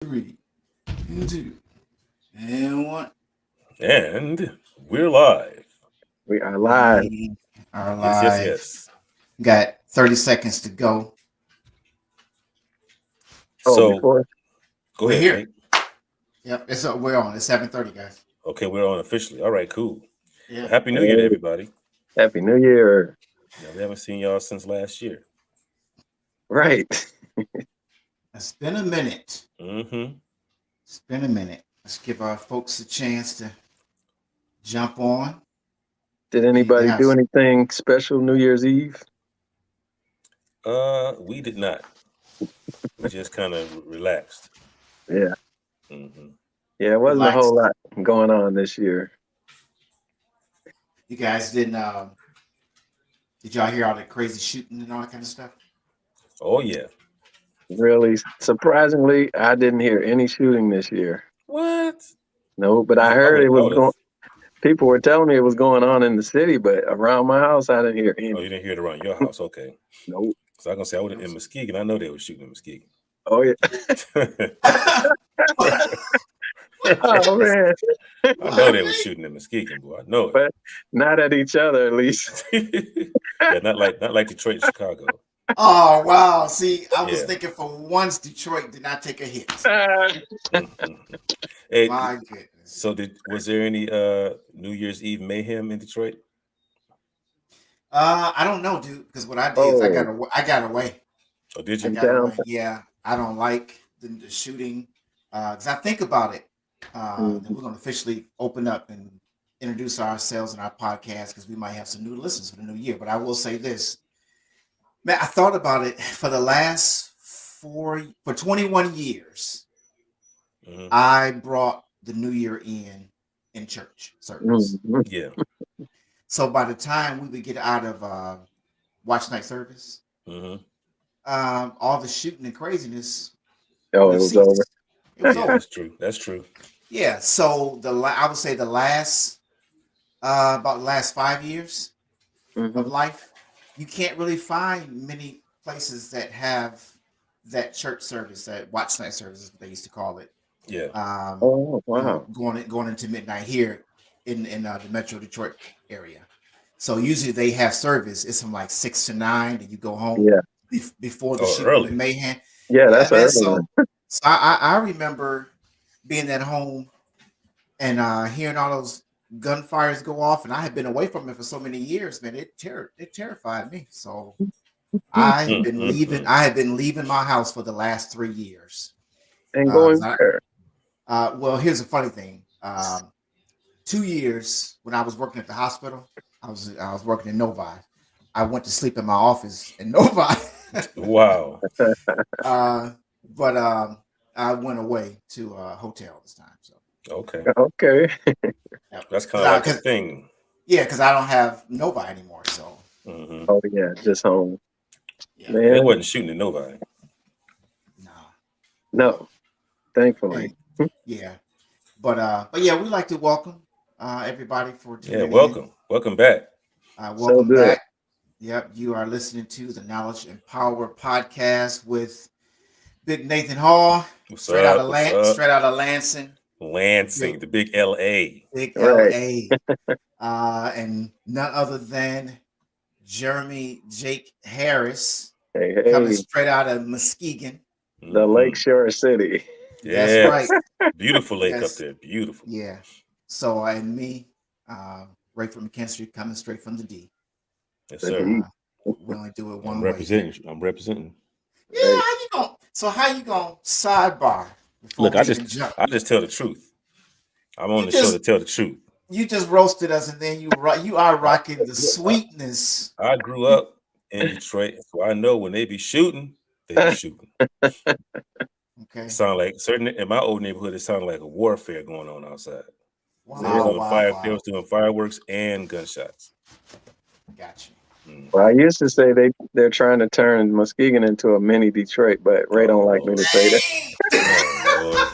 Three, two, and one. And we're live. We are live. We are Yes, yes, live. yes. Got 30 seconds to go. Oh, So before go We're ahead, here. Nate. Yep, we're on. It's 7:30, guys. Okay, we're on officially. All right, cool. Yeah, Well, Happy New Year to hey, everybody. Happy New Year. Yeah, we haven't seen y'all since last year. Right. it's been a minute. Mm-hmm. It's been a minute. Let's give our folks a chance to jump on. Did We need to anybody have. do anything special New Year's Eve? We did not. We just kind of relaxed. Yeah. Mm-hmm. Yeah, it wasn't a whole Relaxed. lot going on this year. You guys didn't. Did y'all hear all the crazy shooting and all that kind of stuff? Oh yeah. Really, surprisingly, I didn't hear any shooting this year. What? No, but I I heard would it have was thought going. of. People were telling me it was going on in the city, but around my house, I didn't hear Oh, any. you didn't hear it around your house. Okay. Nope. So I was gonna say I would in Muskegon. I know they were shooting in Muskegon. Oh yeah. Oh man. I know they were Okay. shooting in Muskegon, boy. I know But not at each other, at least. it. Yeah, not like Detroit and Chicago. Oh wow! See, I was Yeah. thinking for once Detroit did not take a hit. Mhm. Hey, My goodness. so was there any New Year's Eve mayhem in Detroit? I don't know, dude. Because what I did is Oh, I got away. Or did I you? in got downtown. away. Yeah, I don't like the shooting. Because I think about it. Then we're gonna officially open up and introduce ourselves and our podcast because we might have some new listeners for the new year. But I will say this, man. I thought about it for the last for 21 years. Hmm. I brought the new year in church service. Mhm. Yeah. So by the time we would get out of watch night service, Hmm. all the shooting and craziness Oh, would it have was over. ceased. It was Yeah, over. that's true. That's true. Yeah. So I would say the last about the last 5 years of Hmm. life, you can't really find many places that have that church service, that watch night service, is what they used to call it. Yeah. Oh, wow. Going into midnight here in the Metro Detroit area. So usually they have service. It's from like 6 to 9, and you go home Yeah. before the Oh, shooting and early. mayhem. Yeah, Yeah, that's man. an early one. So I remember being at home and hearing all those gunfires go off, and I had been away from it for so many years, man. It terrified me. So I have been leaving. Mm-mm-mm. I have been leaving my house for the last 3 years. And 'Cause going where? well, here's a funny thing. 2 years when I was working at the hospital, I was working in Novi. I went to sleep in my office in Novi. Wow. uh, but I went away to a hotel this time. So Okay. Okay. yeah, That's kind because of I like a because thing. yeah, because I don't have Novi anymore. So Hmm. Oh yeah, just home. yeah, Yeah, they Man, wasn't shooting at nobody. nah, no, no, thankfully. and yeah, but yeah, we like to welcome everybody for Yeah, tuning in. welcome. Welcome back. So Welcome good. back. Yep, you are listening to the Knowledge and Power podcast with Big Nathan Hall, What's up? What's up? straight out of Lansing, big Lansing, the big LA. big Right. LA, and none other than Jeremy Jake Harris, Hey, coming hey, straight out of Muskegon. the Hmm. Lakeshore City. That's right. Yes. Beautiful lake up Yes, there. Beautiful. yeah. So and me, Ray from McKinstry, coming straight from the D. Yes, The sir. D. Uh, we only do it I'm one way here. representing. I'm representing. Yeah, Right. how you going? So how you going sidebar before Look, we even jump? I just tell the truth. I'm on You the show to just tell the truth. you just roasted us, and then you are I, rocking the sweetness. I grew up in Detroit, so I know when they be shooting, they be shooting. It Okay. sound like certain in my old neighborhood. It sounded like a warfare going on outside. They was Yeah. Wow, doing wow, they wow. was doing fireworks and gunshots. Got you. Well, I Mhm. used to say they're trying to turn Muskegon into a mini Detroit, but Ray don't Oh like me Lord. to say that. Oh Lord.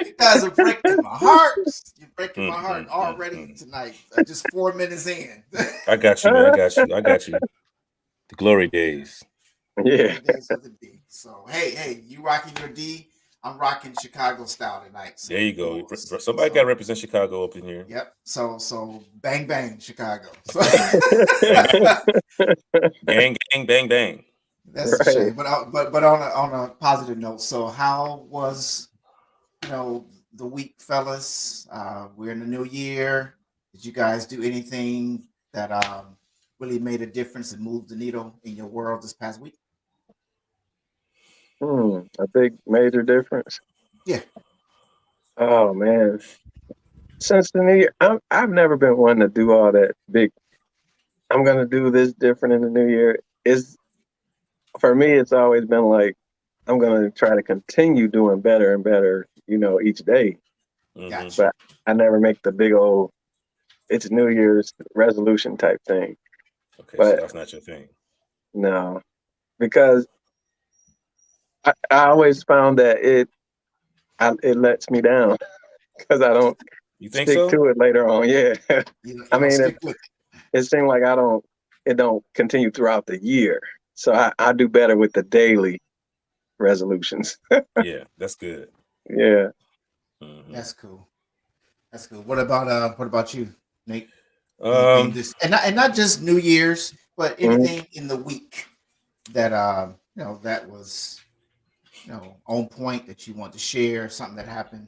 You guys are breaking my heart. You're breaking my heart already Mm. tonight. Just 4 minutes in. I got you, man. I got you. I got you. The glory days. Yeah. Glory days of the D. So hey, you rocking your D? I'm rocking Chicago style tonight. So There you go. Bulls. Somebody got to represent Chicago up in here. Yep. So bang bang Chicago. So Bang, gang, gang, bang, bang. that's a Right. shame. But on a positive note. So how was the week, fellas? We're in the new year. Did you guys do anything that really made a difference and moved the needle in your world this past week? A big major difference. Yeah. Oh man. Since the new year, I've never been one to do all that big. I'm gonna do this different in the new year. Is for me, it's always been like I'm gonna try to continue doing better and better, each day. Mm-hmm. Gotcha. But I never make the big old it's New Year's resolution type thing. Okay, so But that's not your thing. no, because I always found that it lets me down because I don't You think stick so? to it later on. Yeah, You I don't mean, stick with it seemed like it don't continue throughout the year. So I do better with the daily resolutions. Yeah, that's good. Yeah. it. Mm-hmm. That's cool. That's cool. What about you, Nate? Anything Um, this and not just New Year's, but Mhm. anything in the week that that was on point that you want to share, something that happened.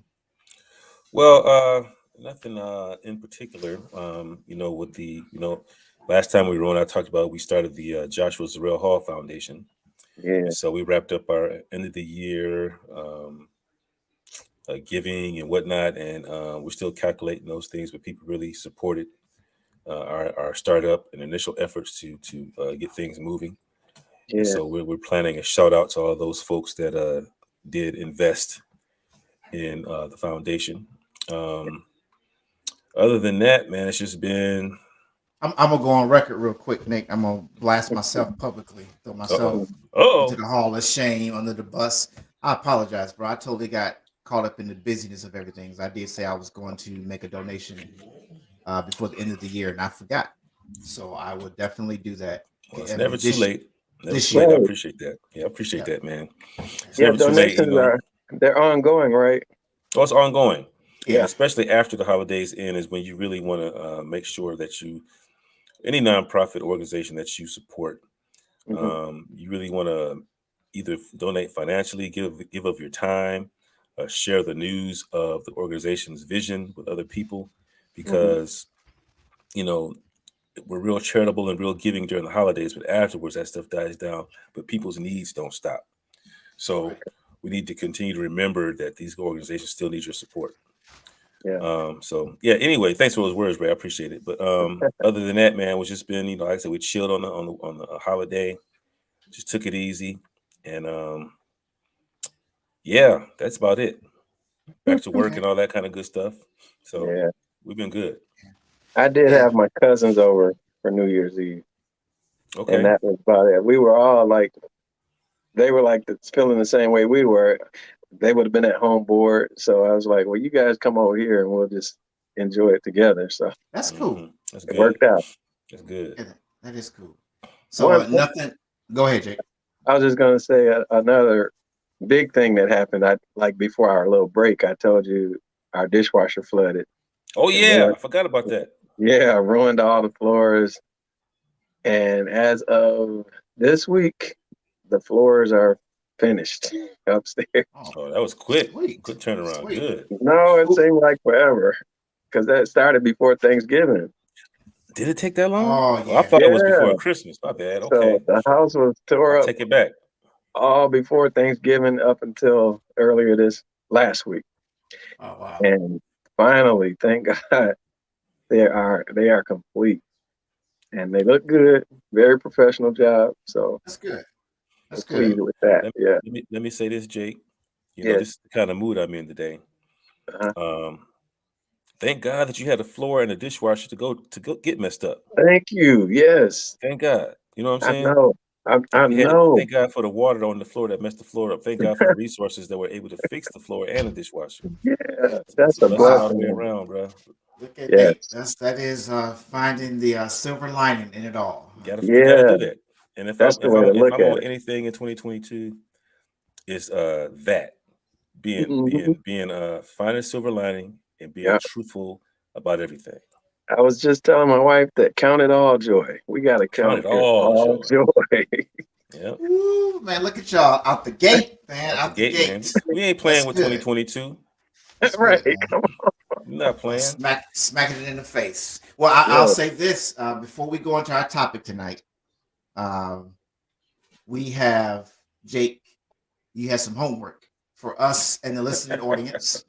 well, nothing in particular. With the last time we were on, I talked about we started the Joshua Zarrell Hall Foundation, Yeah. and so we wrapped up our end of the year giving and whatnot, and we're still calculating those things. But people really supported our startup and initial efforts to get things moving. And Yeah. so we're planning a shout out to all those folks that did invest in the foundation. Um, Other than that, man, it's just been I'm gonna go on record real quick, Nick. I'm gonna blast myself publicly, throw uh-oh. myself into Uh-oh. the hall of shame under the bus. I apologize, bro. I totally got caught up in the busyness of everything. I did say I was going to make a donation before the end of the year, and I forgot. So I will definitely do that Well, it's every never too this late. Never this too late. I year. Right. appreciate that. Yeah, I appreciate Yep. that, man. It's Yeah. never too late, Donations they're ongoing, right? Oh, it's ongoing. And Yeah. Yeah. especially after the holidays end is when you really want to make sure that any nonprofit organization that you support, Hmm. you really want to either donate financially, give of your time, share the news of the organization's vision with other people, Hmm. because you know we're real charitable and real giving during the holidays, but afterwards that stuff dies down. But people's needs don't stop, so we need to continue to remember that these organizations still need your support. Yeah. So yeah. Anyway, thanks for those words, Ray. I appreciate it. But other than that, man, it's just been like I said, we chilled on the holiday, just took it easy, and yeah, that's about it. Back to work Okay. and all that kind of good stuff. So Yeah. we've been good. I did Yeah. have my cousins over for New Year's Eve, and Okay. that was about it. We were all like, they were like feeling the same way we were. They would have been at home bored, so I was like, "Well, you guys come over here and we'll just enjoy it together." So That's cool. That's it good. worked out. That's good. Yeah, that is cool. So One, nothing. Go ahead, Jake. I was just gonna say another big thing that happened. I like before our little break. I told you our dishwasher flooded Oh and yeah, ruined. I forgot about that. Yeah, ruined all the floors. And as of this week, the floors are finished upstairs. Oh, Oh, that was quick. sweet, Good turnaround. sweet. Good. No, it Who- seemed like forever because that started before Thanksgiving. Did it take that long? Oh Oh, I yeah. thought it was Yeah. before Christmas. My bad. So Okay. the house was I'll tore up take it back. all before Thanksgiving up until earlier this last week. Oh wow. And finally, thank God, they are complete and they look good. Very professional job. So That's good. we're That's good. pleased with that. Let, Yeah. let me say this, Jake. Yeah. This is the kind of mood I'm in today. Uh-huh. Um, Thank God that you had a floor and a dishwasher to go get messed up. Thank you. Yes. Thank God. You know what I'm I saying? know. I know. Thank God for the water on the floor that messed the floor up. Thank God for the resources that were able to fix the floor and the dishwasher. Yeah. It's That's a a blessing all the way blessing. around, bro. Look at Nate. Yes. That is finding the silver lining in it all. You gotta Yeah. do that. And if I'm That's the if way I'm to if look I'm at on it. anything in 2022, is that being finding a silver lining and being Yeah. truthful about everything. I was just telling my wife that count it all joy. We got to Count count it it all all joy. joy. Yep. Ooh, man, look at y'all out the gate, man, Out the gate, man. We ain't That's playing with good. 2022. That's Right. good, man. We're not playing. Smacking it in the face. Well, I'll Yeah. say this before we go into our topic tonight. We have Jake. You have some homework for us and the listening audience.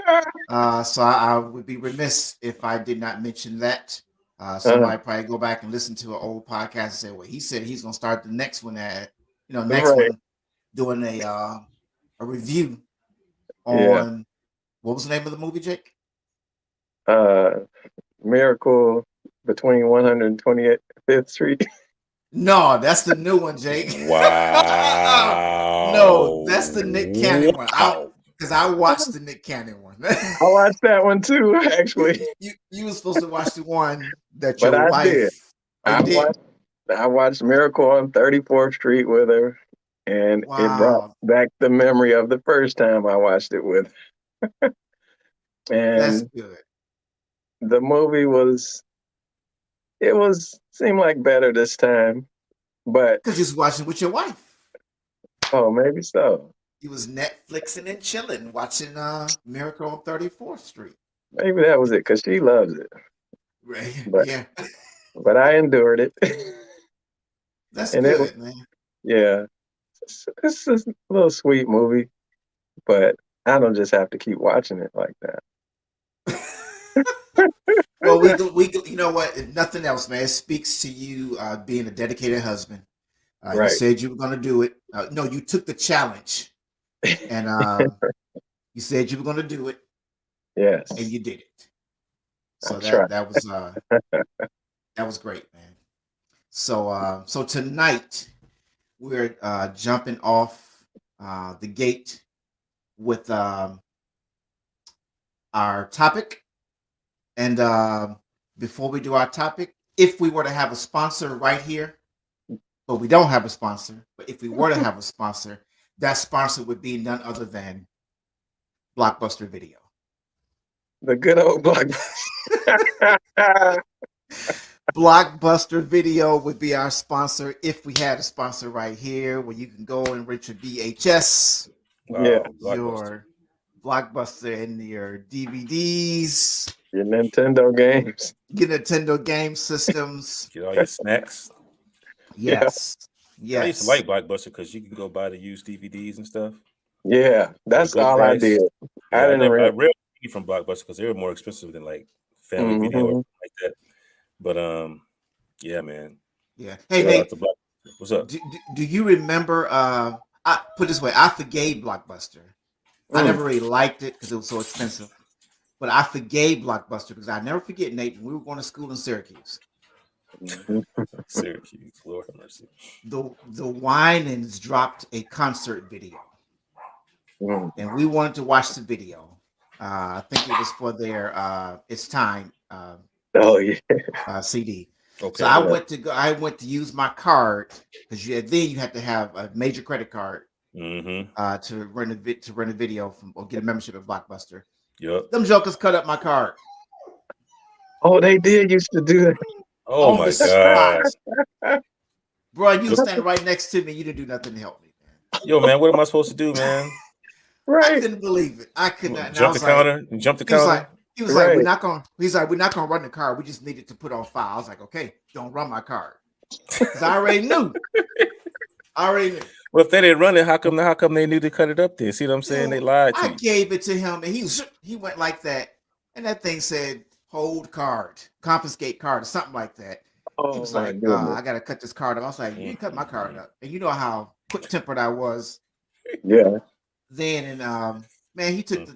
So I would be remiss if I did not mention that. Somebody probably go back and listen to an old podcast and say, "Well, he said he's going to start the next one next Right. one doing a review Yeah. on what was the name of the movie, Jake? Miracle between 125th Street. No, that's the new one, Jake. Wow. No, that's the Nick Cannon one. Wow. Because I watched the Nick Cannon one. I watched that one too, actually. You were supposed to watch the one that But your I wife. did. Oh, you did? I watched Miracle on 34th Street with her, and it brought Wow, back the memory of the first time I watched it with her. that's And good. the movie seemed like better this time, but Because you was watching with your wife. oh, maybe so. You was Netflixing and chilling, watching Miracle on 34th Street. Maybe that was it, because she loves it. Right? But Yeah, but I endured it. that's And good, man. yeah, it's a little sweet movie, but I don't just have to keep watching it like that. Well, we you know what? If nothing else, man, it speaks to you being a dedicated husband. You Right. said you were going to do it. No, you took the challenge, and you said you were going to do it, Yes. and you did it. So I tried. that was great, man. So tonight we're jumping off the gate with our topic. And before we do our topic, if we were to have a sponsor right here, but we don't have a sponsor, but if we were to have a sponsor, that sponsor would be none other than Blockbuster Video. The good old Blockbuster. Blockbuster Video would be our sponsor if we had a sponsor right here where you can go and rent your VHS, Yeah. your Blockbuster and your DVDs, Your Nintendo games. your Nintendo game systems. Get all your snacks. Yes. I used to like Blockbuster because you can go buy the used DVDs and stuff. Yeah, that's all price. I did. Yeah, I didn't rent. I rarely eat from Blockbuster because they were more expensive than like Family Video or something like that. But yeah, man. Yeah. Hey, Shout Nate, out to Blockbuster. What's up? do you remember? I put it this way: I forgave Blockbuster. I never really liked it because it was so expensive, but I forgave Blockbuster because I never forget, Nate. When we were going to school in Syracuse. Syracuse, Lord have mercy. The Winans dropped a concert video, and we wanted to watch the video. I think it was for their "It's Time" Oh yeah. CD. Okay. So I went to use my card because then you had to have a major credit card to rent a video from or get a membership at Blockbuster. Yep. Them jokers cut up my card. Oh, they did used to do that. Oh my God. Bro, you were standing right next to me. You didn't do nothing to help me, man. Yo, man, what am I supposed to do, man? Right. I couldn't believe it. I could not. Jump the counter. Jump the counter. He was like, we're not gonna run the card. We just needed to put on file. I was like, okay, don't run my card. Because I already knew. Well, if they didn't run it, how come they knew to cut it up there? See what I'm saying? They lied to you. I gave it to him and he went like that. And that thing said hold card, confiscate card, or something like that. He was like, I gotta cut this card up. I was like, you didn't cut my card up. And you know how quick tempered I was. Yeah. Then and man, he took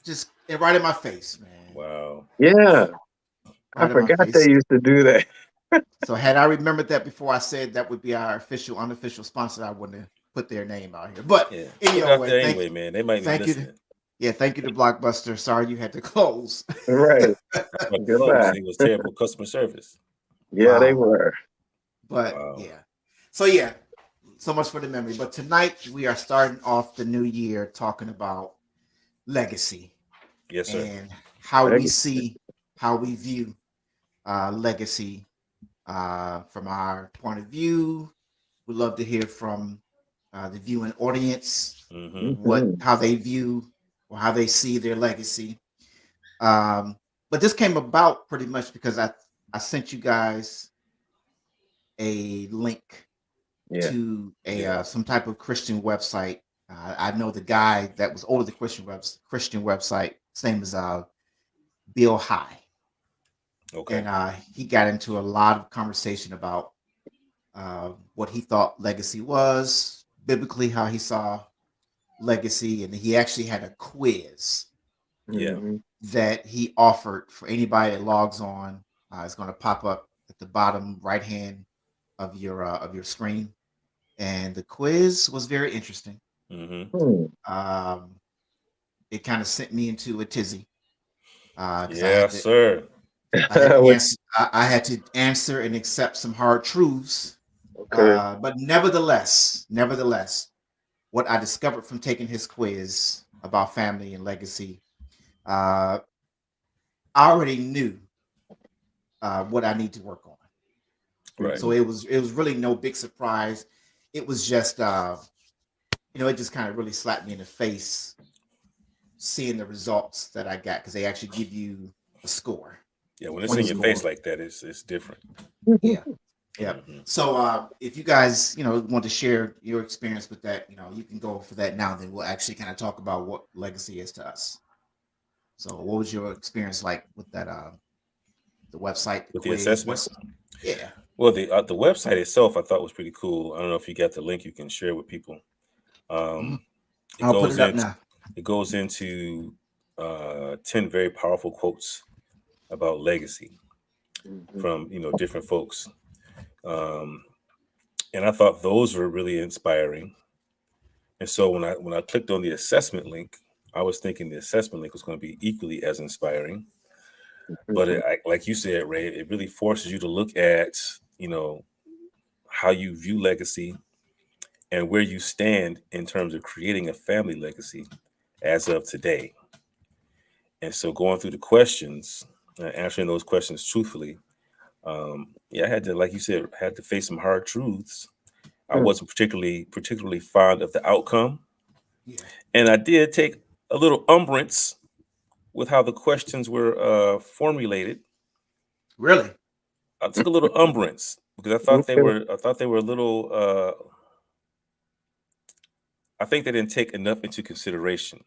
just right in my face, man. Wow. Yeah. I forgot they used to do that. So had I remembered that before I said that would be our unofficial sponsor, I wouldn't have put their name out here. But anyway, man, they might be listening. Thank you to Blockbuster. Sorry you had to close. Right. Goodbye. It was terrible customer service. Yeah, they were. But So So much for the memory. But tonight we are starting off the new year talking about legacy Yes, sir. and how we Legacy. see, how we view legacy from our point of view. We'd love to hear from the viewing audience Mm-hmm. how they view or how they see their legacy. But this came about pretty much because I sent you guys a link Yeah. to a Yeah. some type of Christian website. I know the guy that was over the Christian website. His name is Bill High, Okay. and he got into a lot of conversation about what he thought legacy was biblically, how he saw legacy, and he actually had a quiz Yeah. Mhm. that he offered for anybody that logs on. It's going to pop up at the bottom right hand of your screen, and the quiz was very interesting. Mm-hmm. Hmm. Um, it kind of sent me into a tizzy because Yes, sir. I had to What- answer I had to answer and accept some hard truths. okay. But nevertheless, what I discovered from taking his quiz about family and legacy, I already knew what I need to work on. Right. So it was really no big surprise. It was just it just kind of really slapped me in the face seeing the results that I got because they actually give you a score, Yeah. When a it's in point your score. face like that, it's different. Yeah. Yeah. Mhm. So if you guys, want to share your experience with that, you can go for that now. Then we'll actually kind of talk about what legacy is to us. So what was your experience like with that the website, the With the quiz? assessment. What's Yeah. Well, the website itself I thought was pretty cool. I don't know if you got the link you can share with people. Mhm. It I'll put goes it up into now. 10 very powerful quotes about legacy Mhm. from different folks, um, and I thought those were really inspiring. And so when I clicked on the assessment link, I was thinking the assessment link was going to be equally as inspiring. But Mhm. like you said, Ray, it really forces you to look at how you view legacy and where you stand in terms of creating a family legacy as of today. And so going through the questions, answering those questions truthfully, yeah, I had to, like you said, had to face some hard truths. I Hmm. wasn't particularly fond of the outcome, Yeah. and I did take a little umbrance with how the questions were formulated. Really? I took a little umbrance because Okay. I thought they were a little. I think they didn't take enough into consideration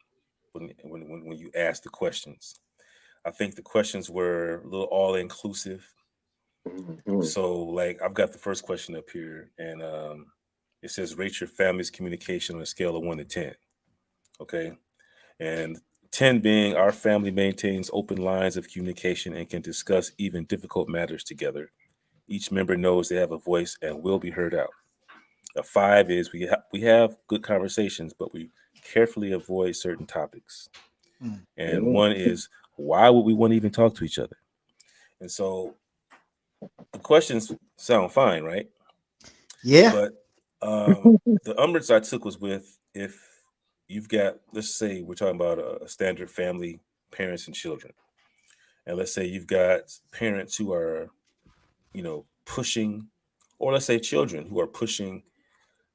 when you ask the questions. I think the questions were a little all inclusive. Mhm. So, like, I've got the first question up here, and it says, "Rate your family's communication on a scale of 1 to 10." Okay, and 10 being our family maintains open lines of communication and can discuss even difficult matters together. Each member knows they have a voice and will be heard out. A 5 is we have good conversations, but we carefully avoid certain topics. Mm. And Mhm. 1 is why would we want to even talk to each other? And so the questions sound fine, right? Yeah. But the umbrage I took was with if you've got, let's say we're talking about a standard family, parents and children, and let's say you've got parents who are, pushing, or let's say children who are pushing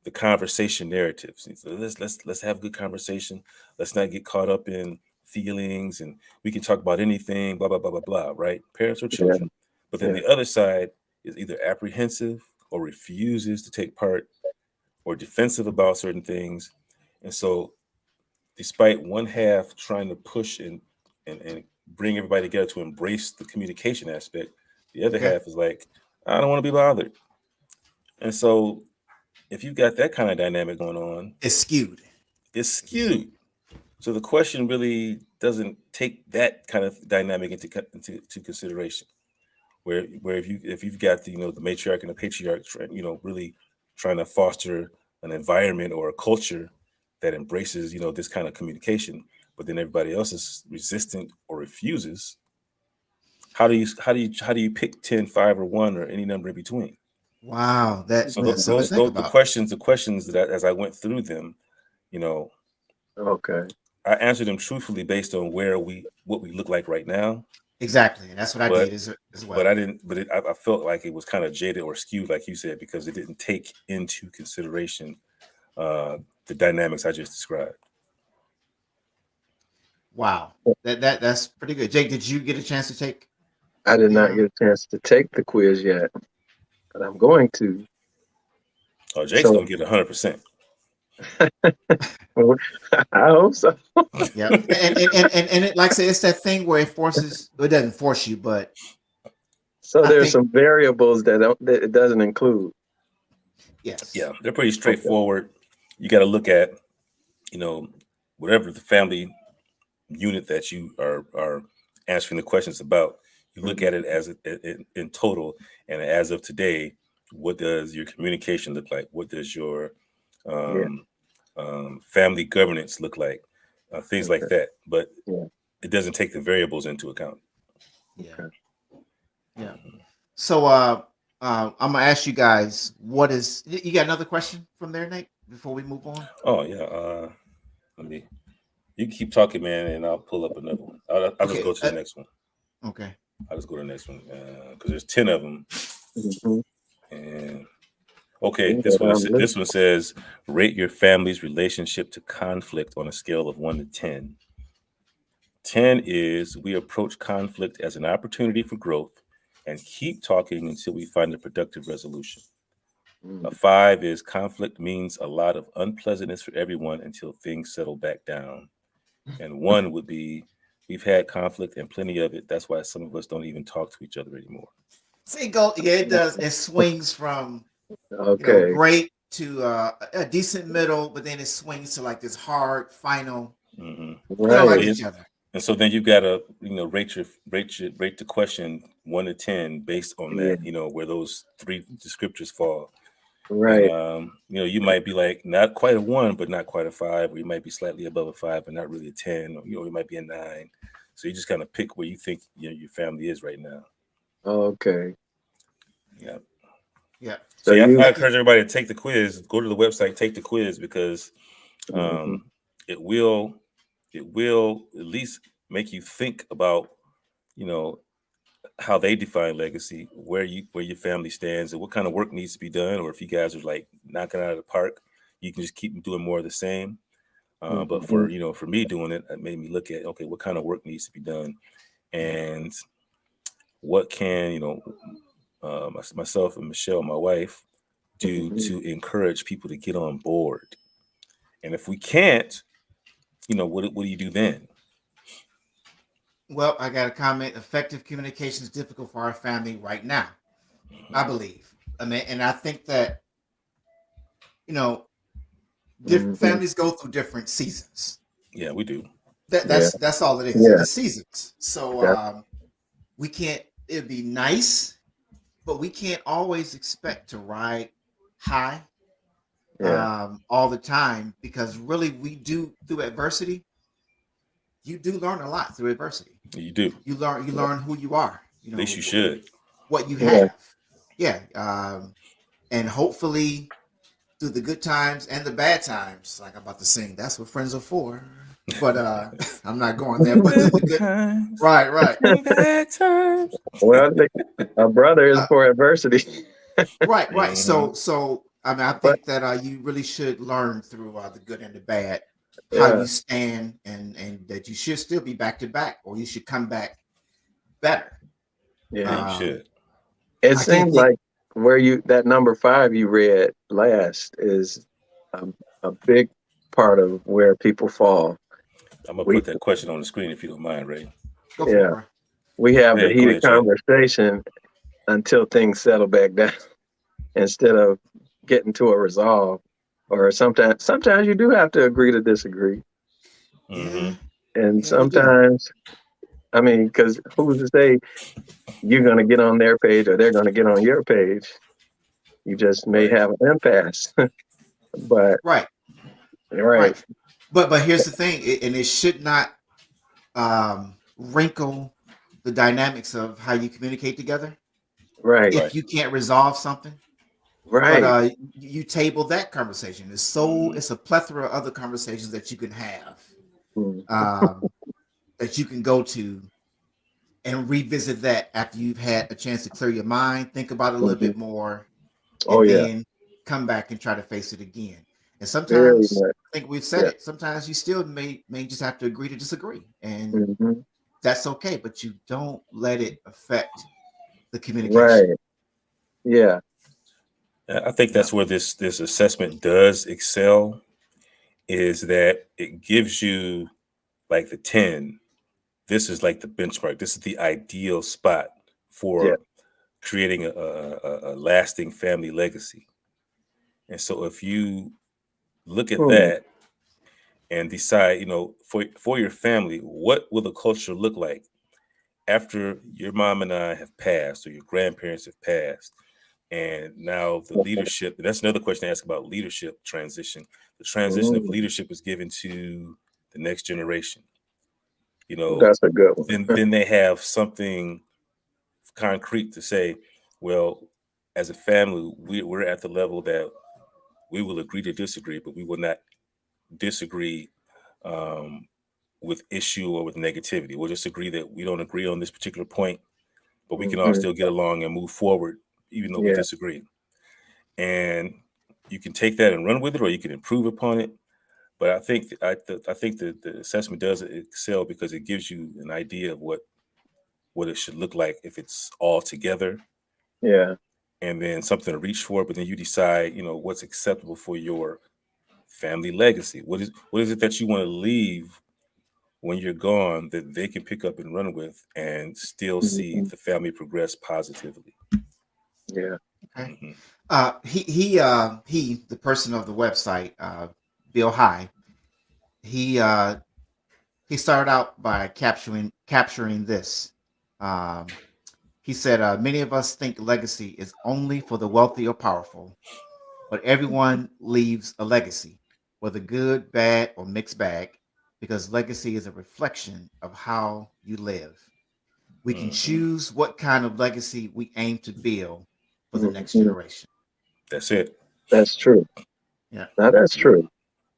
the conversation narratives. And so let's have good conversation. Let's not get caught up in feelings, and we can talk about anything. Blah blah blah blah blah. Right? Parents or Yeah. children. But then Yeah. the other side is either apprehensive or refuses to take part or defensive about certain things. And so, despite one half trying to push and bring everybody together to embrace the communication aspect, the other Okay. half is like, I don't want to be bothered. And so, if you've got that kind of dynamic going on, It's skewed. it's skewed. So the question really doesn't take that kind of dynamic into consideration. Where if you've got the matriarch and the patriarch, really trying to foster an environment or a culture that embraces this kind of communication, but then everybody else is resistant or refuses. How do you pick 10, 5, or 1 or any number in between? Wow, So that's something to think the about. questions that as I went through them, you know, Okay. I answered them truthfully based on what we look like right now. Exactly, and that's what I But did as but well. I didn't. But I felt like it was kind of jaded or skewed, like you said, because it didn't take into consideration uh, the dynamics I just described. Wow, that's pretty good. Jake, did you get a chance to take I did the? not get a chance to take the quiz yet, but I'm going to. Oh, Jake's So gonna get 100%. I hope so. Yeah, and it, like I say, it's that thing where it doesn't force you, but So I there's think some variables that it doesn't include. yes, Yeah, they're pretty Okay. straightforward. You got to look at, you know, whatever the family unit that you are answering the questions about. You look Mhm. at it as in total, and as of today, what does your communication look like? What does your Yeah. um, family governance look like? Things like Okay. that. But Yeah. it doesn't take the variables into account. yeah, Okay. yeah. So I'm gonna ask you guys, what is you got another question from there, Nate? Before we move on. Oh yeah. Let me. You keep talking, man, and I'll pull up another one. I'll just Okay, go to the next one. okay. I'll just go to the next one because there's 10 of them. Mm-hmm. And okay, Yeah, but I'm listening. this one says rate your family's relationship to conflict on a scale of 1 to 10. 10 is we approach conflict as an opportunity for growth and keep talking until we find a productive resolution. A 5 is conflict means a lot of unpleasantness for everyone until things settle back down. And 1 would be we've had conflict and plenty of it. That's why some of us don't even talk to each other anymore. See, go. Yeah, it does. It swings from Okay. great to a decent middle, but then it swings to like this hard final. Mm-hmm. We don't like Right. each other. And so then you gotta, rate the question 1 to 10 based on Yeah. that, where those three descriptors fall. And Right. you might be like not quite a 1, but not quite a 5, or you might be slightly above a 5, but not really a 10, or you might be a 9. So you just kind of pick where you think your family is right now. Okay. Yeah. Yeah. So So yeah, you. I encourage everybody to take the quiz. Go to the website, take the quiz because Mhm. it will at least make you think about you know how they define legacy, where your family stands, and what kind of work needs to be done. Or if you guys are like knocking it out of the park, you can just keep doing more of the same. But Mhm. for me doing it, it made me look at okay, what kind of work needs to be done, and what can myself and Michelle, my wife, do Mhm. to encourage people to get on board. And if we can't, what do you do then? Well, I got a comment. Effective communication is difficult for our family right now. I believe. I mean, and I think that you know, different Mhm. families go through different seasons. Yeah, we do. Yeah. That's all it is. Yeah. It's seasons. So That. we can't. It'd be nice, but we can't always expect to ride high Yeah. all the time because really we do through adversity. You do learn a lot through adversity. You do. You learn who you are. At least you should. What you Yeah. have. Yeah. And hopefully through the good times and the bad times, like I'm about to sing, that's what friends are for. But I'm not going there. But through the Good good, times right, and bad times. Well, a brother is uh, for adversity. right. Mhm. So I mean, I But think that you really should learn through the good and the bad how yeah. you stand, and that you should still be back to back, or you should come back better. Yeah, Yeah. you should. It I can't seems think. like where that number 5 you read last is a, a big part of where people fall. I'm gonna We put that question on the screen if you don't mind, Ray. Go for it, yeah, bro. we have the Go heated ahead, Jay. conversation until things settle back down instead of getting to a resolve. Or sometimes you do have to agree to disagree, Mm-hmm. Yeah, and yeah, you do. sometimes I mean, because who's to say you're going to get on their page or they're going to get on your page? You just may Right. have an impasse. But Right, right, right. But here's the thing, and it should not wrinkle the dynamics of how you communicate together. right, Right. If you can't resolve something, But Right. you table that conversation. It's a plethora of other conversations that you can have, Mm. um, that you can go to and revisit that after you've had a chance to clear your mind, think about it a little Mhm. bit more, Oh and yeah, then come back and try to face it again. And very sometimes, much. I think we've said Yeah. it, sometimes you still may just have to agree to disagree. And Hmm. that's okay, but you don't let it affect the communication. Right. Yeah. I think Yeah. that's where this assessment does excel, is that it gives you like the 10. This is like the benchmark. This is the ideal spot Yeah. for creating a lasting family legacy. And so if you look at Hmm. that and decide, for your family, what will the culture look like after your mom and I have passed or your grandparents have passed? And now the leadership, and that's another question to ask about leadership transition. The transition of Mm. leadership is given to the next generation. You know, That's a good one. then they have something concrete to say, well, as a family, we're at the level that we will agree to disagree, but we will not disagree um, with issue or with negativity. We'll just agree that we don't agree on this particular point, but we can all Hmm. still get along and move forward, even though we Yeah. disagree. And you can take that and run with it, or you can improve upon it. But I think that the assessment does excel because it gives you an idea of what it should look like if it's all together, Yeah. and then something to reach for. But then you decide, what's acceptable for your family legacy. What is it that you want to leave when you're gone that they can pick up and run with and still see Hmm. the family progress positively? Yeah. Okay. Hmm. The person of the website, Bill High, he he started out by capturing this. Um, he said, "Many of us think legacy is only for the wealthy or powerful, but everyone leaves a legacy, whether good, bad, or mixed bag, because legacy is a reflection of how you live. We can Hmm. choose what kind of legacy we aim to build for the next Hmm. generation." That's it. That's true. Yeah. Now that's Yep. true.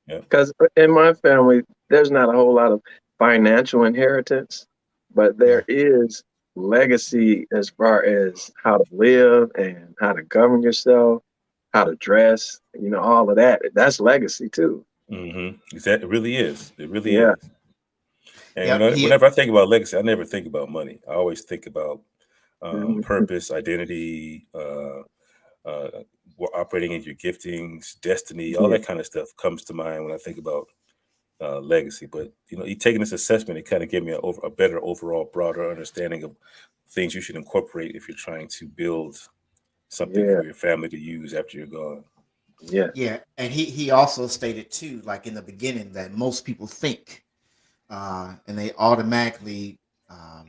Yep. Because in my family, there's not a whole lot of financial inheritance, but Yeah. there is legacy as far as how to live and how to govern yourself, how to dress, all of that. That's legacy too. It really is. It really Yeah. is. And Yep. whenever I think about legacy, I never think about money. I always think about Mhm. purpose, identity, uh, operating in your giftings, destiny, all Yeah. that kind of stuff comes to mind when I think about legacy. But you taking this assessment, it kind of gave me a better overall, broader understanding of things you should incorporate if you're trying to build something Yeah. for your family to use after you're gone. Yes. Yeah. And he also stated too, like in the beginning, that most people think, and they automatically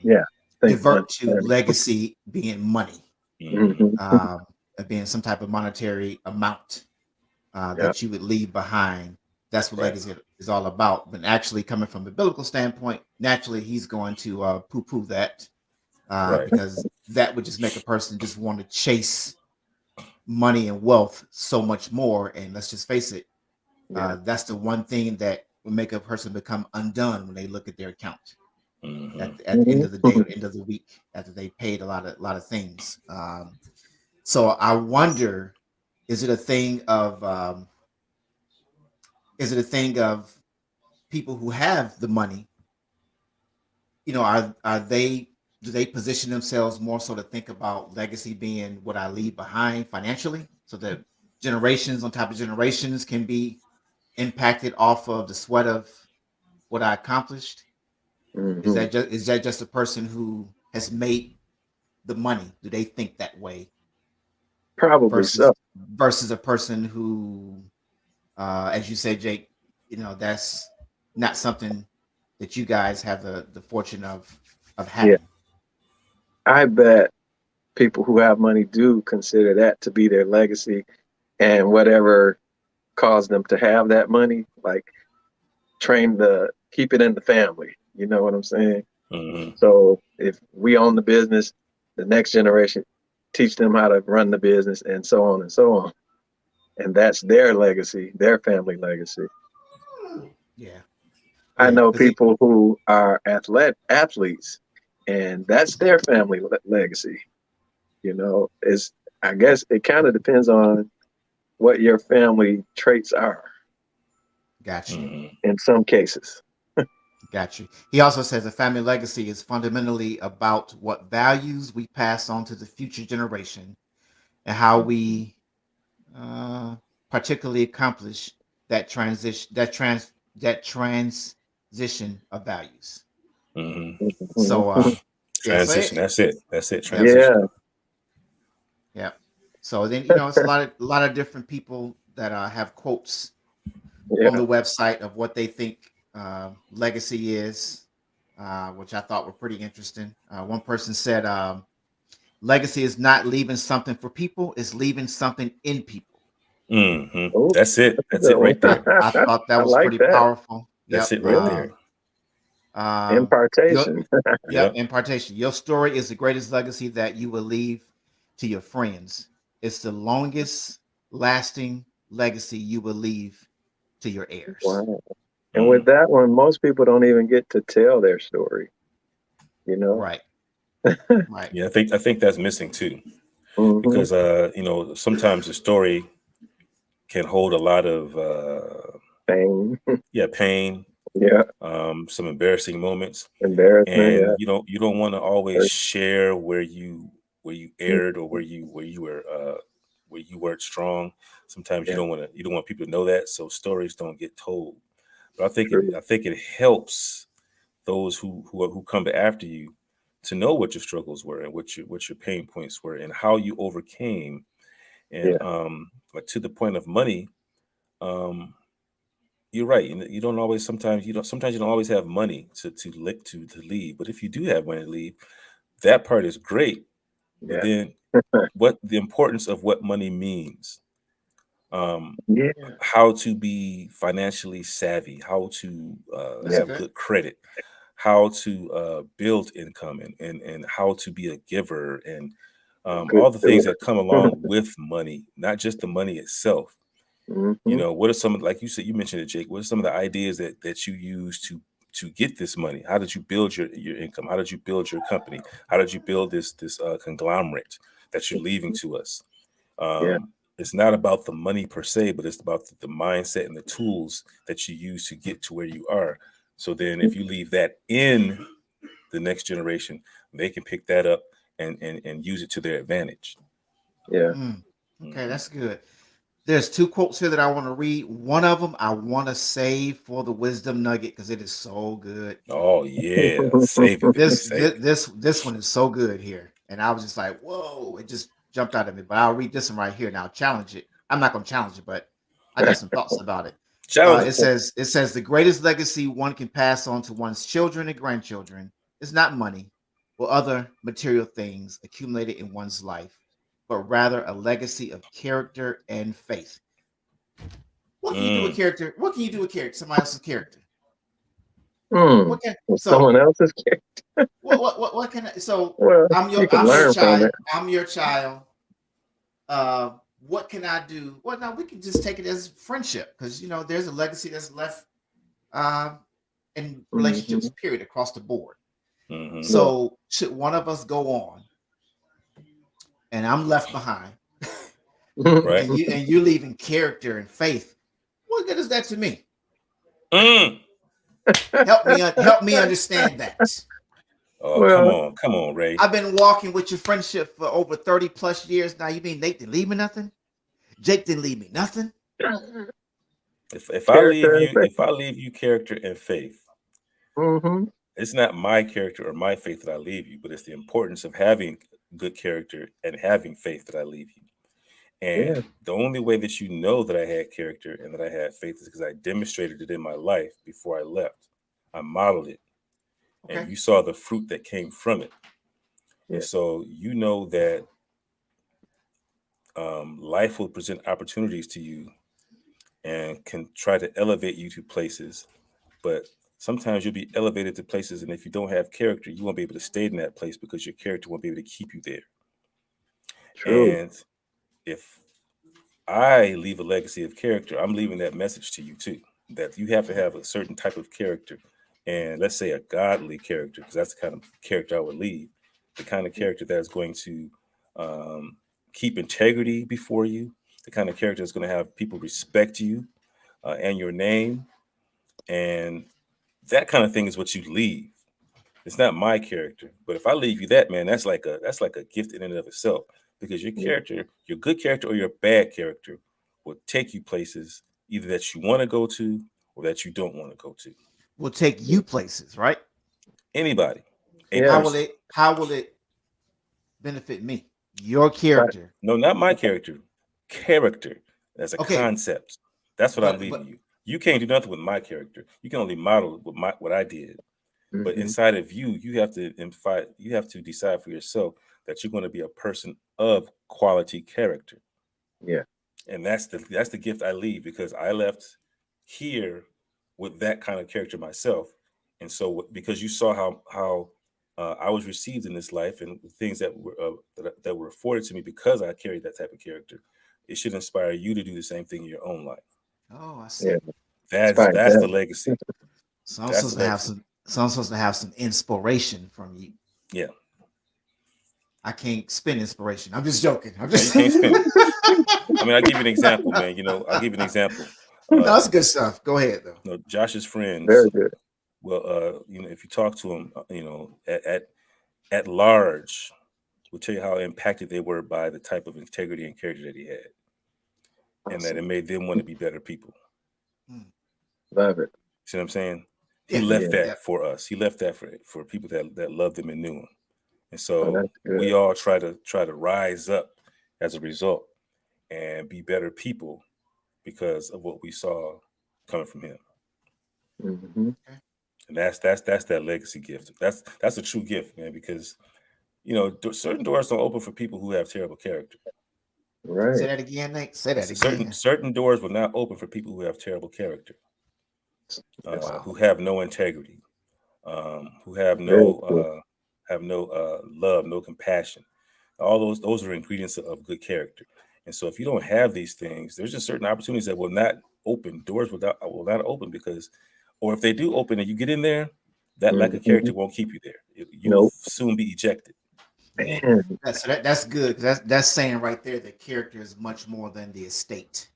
Yeah. Think divert to money. legacy being money, Hmm. Hmm. um, being some type of monetary amount Yeah. that you would leave behind. That's what Right. legacy is all about. But actually, coming from a biblical standpoint, naturally he's going to poo-poo that, Right. because that would just make a person just want to chase money and wealth so much more. And let's just face it, Yeah. that's the one thing that will make a person become undone when they look at their account Hmm. at the end Hmm. of the day or end of the week after they paid a lot of things. So I wonder, is it a thing of is it a thing of people who have the money, are they, do they position themselves more so to think about legacy being what I leave behind financially, so that generations on top of generations can be impacted off of the sweat of what I accomplished? Hmm. Is that just a person who has made the money? Do they think that way Probably versus so. a person who, as you said, Jake, that's not something that you guys have the fortune of Yeah. having. I bet people who have money do consider that to be their legacy, and whatever caused them to have that money, like train the keep it in the family. You know what I'm saying? Hmm. So if we own the business, the next generation teach them how to run the business, and so on and so on. And that's their legacy, their family legacy. Yeah. I Yeah. know Because people who are athletes, and that's their family legacy. Is I guess it kind of depends on what your family traits are got you. Mhm. in some cases. Got you. He also says a family legacy is fundamentally about what values we pass on to the future generation and how we uh, particularly accomplish that transition of values. Mhm. So yeah, so Transition. That's it. That's it. yeah, Transition. Yeah, yeah. So then it's a lot of different people that have quotes on yeah, the website of what they think legacy is, which I thought were pretty interesting. One person said, "Legacy is not leaving something for people; it's leaving something in people." oh, That's it. that's a That's good it one. right there. I thought that I was like pretty that. powerful. That's Yep. it right Yeah, there. Uh, your impartation. Yep. Yep. Impartation. Your story is the greatest legacy that you will leave to your friends. It's the longest lasting legacy you will leave to your heirs. Wow. And with Mhm. that one, most people don't even get to tell their story, you know? Right. Right. Yeah, I think that's missing too, Hmm. because sometimes the story can hold a lot of Pain. pain, Yeah. some embarrassing moments, Embarrassment. and Yeah. you don't want to always share where you erred, or where you weren't strong. Sometimes Yeah. you don't want people to know that, so stories don't get told. But True. I think it helps those who come after you to know what your struggles were, and what your pain points were, and how you overcame. And Yeah. like, to the point of money, um, you're right. You don't always. Sometimes you don't always have money to leave. But if you do have money to leave, that part is great. But Yeah. then, what the importance of what money means, um, Yeah. how to be financially savvy, how to That's Yeah. have good. good credit, how to build income, and how to be a giver, and Good all the things steward. that come along with money, not just the money itself. Hmm. What are some of, like you said, you mentioned it, Jake. What are some of the ideas that you use to get this money? How did you build your income? How did you build your company? How did you build this conglomerate that you're leaving to us? Yeah. It's not about the money per se, but it's about the mindset and the tools that you use to get to where you are. So then, if you leave that in the next generation, they can pick that up and use it to their advantage. Yeah. Okay, Mhm. that's good. There's two quotes here that I want to read. One of them I want to save for the wisdom nugget because it is so good. Oh yeah, save it, baby, This save this it. this one is so good here, and I was just like, whoa! It just jumped out at me. But I'll read this one right here, and I'll challenge it. I'm not going to challenge it, but I got some thoughts about it. Challenge It it. says the greatest legacy one can pass on to one's children and grandchildren is not money or other material things accumulated in one's life, but rather a legacy of character and faith. What can you do with Mm. character? What can you do with character? Somebody else's character. Hmm. What can Someone else's kid. what can so Well, you can I'm your learn from child. it. I'm your child. What can I do? Well, now we can just take it as friendship because there's a legacy that's left uh, in relationships, Hmm. period, across the board. Hmm. Yeah. So should one of us go on and I'm left behind, Right. and you leaving character and faith, what good is that to me? Mm. Help me understand that. Oh, Well, come on, Ray. I've been walking with your friendship for over 30 plus years now. You mean Nate didn't leave me nothing? Jake didn't leave me nothing. If I leave character and you, faith. if I leave you character and faith, Hmm. it's not my character or my faith that I leave you, but it's the importance of having good character and having faith that I leave you. Yeah. And the only way that you know that I had character and that I had faith is because I demonstrated it in my life before I left. I modeled it, and Okay. you saw the fruit that came from it. And Yeah. so you know that life will present opportunities to you and can try to elevate you to places, but sometimes you'll be elevated to places, and if you don't have character, you won't be able to stay in that place because your character won't be able to keep you there. True. And if I leave a legacy of character, I'm leaving that message to you too, that you have to have a certain type of character. And let's say a godly character, because that's the kind of character I would leave, the kind of character that's going to keep integrity before you, the kind of character that's going to have people respect you and your name. And that kind of thing is what you leave. It's not my character, but if I leave you that, man, that's like a gift in and of itself. Because your Yeah. character, your good character or your bad character, will take you places either that you want to go to or that you don't want to go to. Will take you places, right? Anybody, a Yeah. person. How will it benefit me? Your Right. character. No, not my character. Character as a Okay, concept. That's what I'm leaving but you. You can't do nothing with my character. You can only model what I did. But Hmm. inside of you, you have to decide for yourself that you're going to be a person of quality character. Yeah. And that's the gift I leave, because I left here with that kind of character myself. And so because you saw how I was received in this life and the things that were afforded to me because I carried that type of character, it should inspire you to do the same thing in your own life. oh, I Yeah. see. Inspired That's the them. legacy. So I'm That's supposed the to have legacy. some. So I'm supposed to have some inspiration from you. Yeah. I can't spend inspiration. I'm just joking. I'm No, just. you can't spend it. I mean, I'll give you an example, man. I'll give you an example. No, that's good stuff. Go ahead though. Josh's friends, Very good. well, if you talk to them, at large, will tell you how impacted they were by the type of integrity and character that he had, and that it Awesome. made them want to be better people. Mm. Love it. See what I'm saying? He Yeah, left Yeah. yeah. that for us. He left that for people that loved him and knew him. And Oh, so that's we good. all try to rise up as a result and be better people because of what we saw coming from him. Hmm. And that's that legacy gift. That's a true gift, man, because certain doors don't open for people who have terrible character. Say Right. that again, Nate. Say that Certain again. certain doors will not open for people who have terrible character, That's Wow. who have no integrity, who very cool. have no love, no compassion. All those are ingredients of good character. And so, if you don't have these things, there's just certain opportunities that will not open. Doors will not open because, or if they do open and you get in there, that lack of Hmm. character won't keep you there. You will Nope. soon be ejected. Yeah. Man. That's good. That's saying right there that character is much more than the estate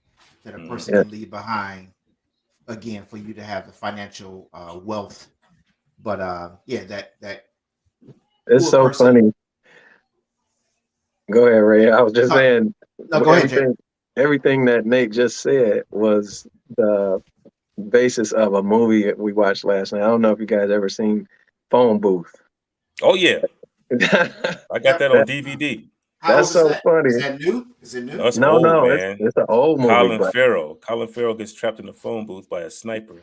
that a person Mhm. Yeah. can leave behind. Again, for you to have the financial wealth, but yeah, that It's who a so person. funny. Go ahead, Ray. I was just No, saying no, go ahead, Jay. everything that Nate just said was the basis of a movie we watched last night. I don't know if you guys ever seen Phone Booth. Oh yeah, I got Yep. that on DVD. How That's old is so that? Is funny. that new? Is it No, new? it's No, old, no, man. it's an old movie, but Colin Farrell gets trapped in the phone booth by a sniper,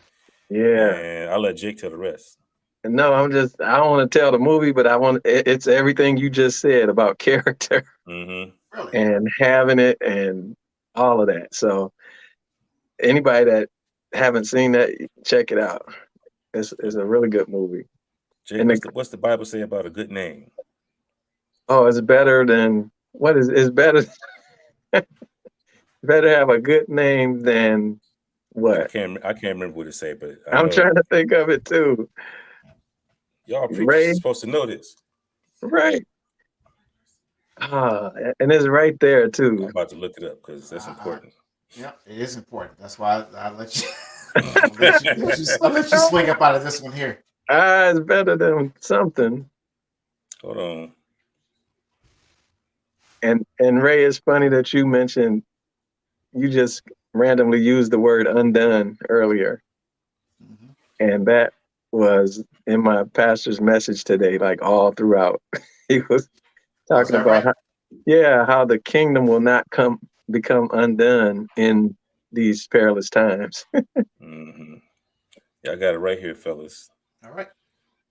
yeah. and I'll let Jake tell the rest. No, I don't want to tell the movie, but it's everything you just said about character Hmm. Really? and having it and all of that. So anybody that haven't seen that, check it out. It's a really good movie. Jake, And what's the Bible say about a good name? it's better than what is it's better better have a good name than what? I can't remember what it say, but I I'm know trying to think of it too. y'all preachers are Ray, supposed to know this. right? And it's right there I'm too. about to look it up because that's I, important. yeah, it is important. That's why I let you. I'll let you swing up out of this one here. It's better than something. Hold on. And Ray, it's funny that you mentioned you just randomly used the word undone earlier, Mhm. and that was in my pastor's message today, like all throughout. He was Oh, is talking that about right? how the kingdom will not become undone in these perilous times. Hmm. Yeah, I got it right here, fellas. All right.